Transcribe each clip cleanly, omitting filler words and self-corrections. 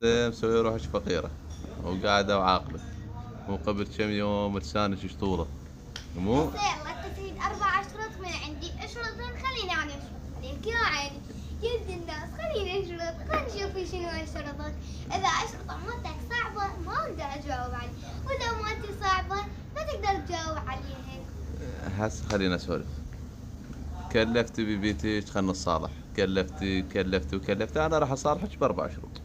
مسوي روحك فقيرة وقاعدة وعاقلة، وقبل كم يوم لسانك شطوطة مو. هسه يلا انت تريد 4 اشرط من عندي، اشرطين خليني انا اشرط عليك يا عيني. يد الناس خليني اشرط، خلينا نشوف شنو اشرطك. اذا اشرطه مالتك صعبة ما اقدر اجاوب عليها، واذا مالتي صعبة ما تقدر تجاوب عليها. هسه خلينا نسولف. كلفتي ببيتك خلنا نصالح، كلفتي انا راح اصالحك ب4 شروط.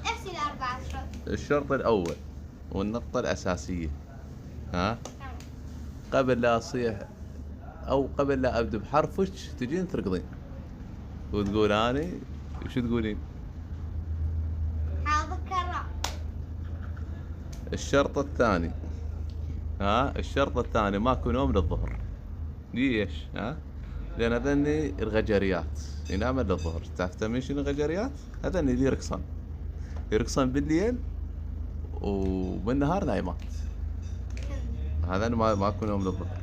احسي ال4 اشرط. الشرط الاول والنقطة الاساسية، ها، تمام. قبل لا اصيح او قبل لا ابدا بحرفك تجين تركضين وتقول اني شو تقولين. حاضر كرام. الشرط الثاني، ها، الشرط الثاني ماكو نوم للظهر. ليش؟ ها؟ لان هذني الغجريات ينام للظهر. تعرف تمين شنو الغجريات؟ هذني اللي يرقصن بالليل وبالنهار نايمات. هذا ماكو نوم للظهر.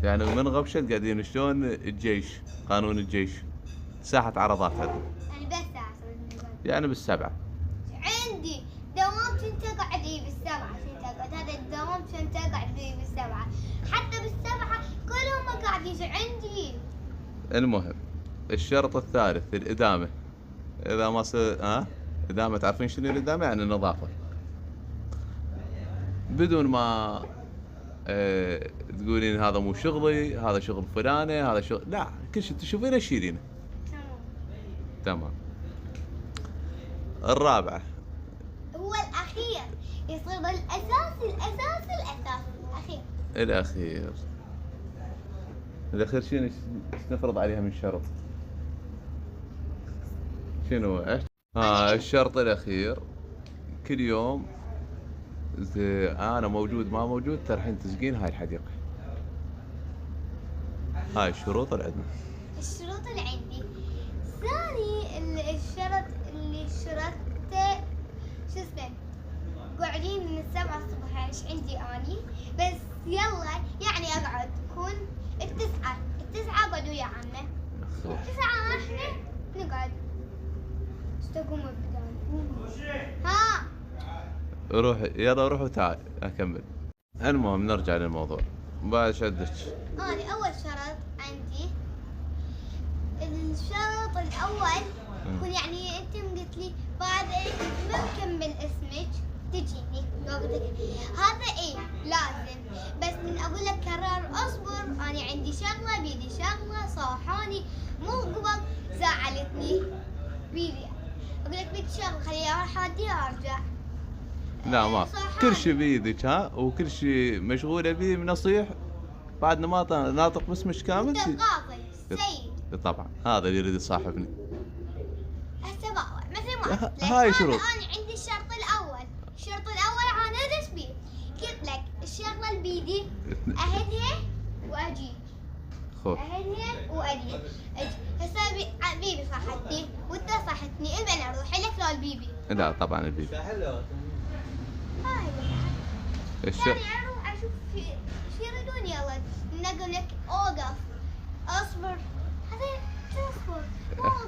يعني من غبشة قاعدين شلون الجيش، قانون الجيش، ساحة عرضات هذا. يعني بس ساعة. يعني بالسبعة. عندي دوام كنت اقعد بالسبعة، كنت اقعد هذا الدوام كنت اقعد بالسبعة، حتى بالسبعة كلهم قاعدين عندي. المهم الشرط الثالث الإدامة. إذا ما ها، إدامة، تعرفين شنو الإدامة؟ يعني النظافة. بدون ما تقولين هذا مو شغلي، هذا شغل فلانة، هذا شغل، لا، كل شيء تشوفينه تشيلينه. تمام. الرابعة هو الأخير يصير الأساس الأساس الأساس الأخير. الأخير شنو نفرض عليها من شرط؟ شنو ايش؟ الشرط الأخير كل يوم انا موجود ما موجود تروحين تسقين هاي الحديقة. هاي الشروط اللي عندنا. الشروط اللي عندي. ثاني الشرط اللي شرطته شو اسمه، قاعدين من 7 الصبح ايش عندي اني، بس يلا يعني اقعد تكون التسعة اقعد ويا عمه، 9 احنا نقعد. ايش تقوم بدال؟ ها روح يلا روح وتعال اكمل. المهم نرجع للموضوع بعد شدك. أنا أول شرط عندي، الشرط الأول يكون يعني أنت قلت لي بعد ما نكمل اسمك تجيني وقتك، هذا إيه لازم، بس من أقول لك كرر أصبر، أنا عندي شغلة بيدي شغلة صاحاني مو قبل زعلتني بيدي، أقول لك بيدي شغلة خليني أروح أدي أرجع. لا ما كل شيء بيدك، ها، وكل شيء مشغولة به من اصيح بعد ما ناطق باسمك كامل. أنت قاضي سيد. طبعا هذا اللي يريد يصاحبني. هسه بقى مثل ما قلت لك، هاي شروط. انا عندي الشرط الاول، الشرط الاول انا ادش بيه، قلت لك الشغله اللي بيدي اهدها واجي، اهدها واجي. هسه بيبي صاحتني وانت صاحتني، ابي انا اروح لك لو البيبي؟ لا طبعا البيبي. هاي الشرط يعني اروح اشوف شو يريدون، يلا نقول لك اوقف اصبر، هذا تصبر.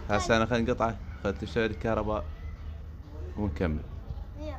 هسه انا خلينا نقطعه، خلينا تشتغل الكهرباء ونكمل. يلا.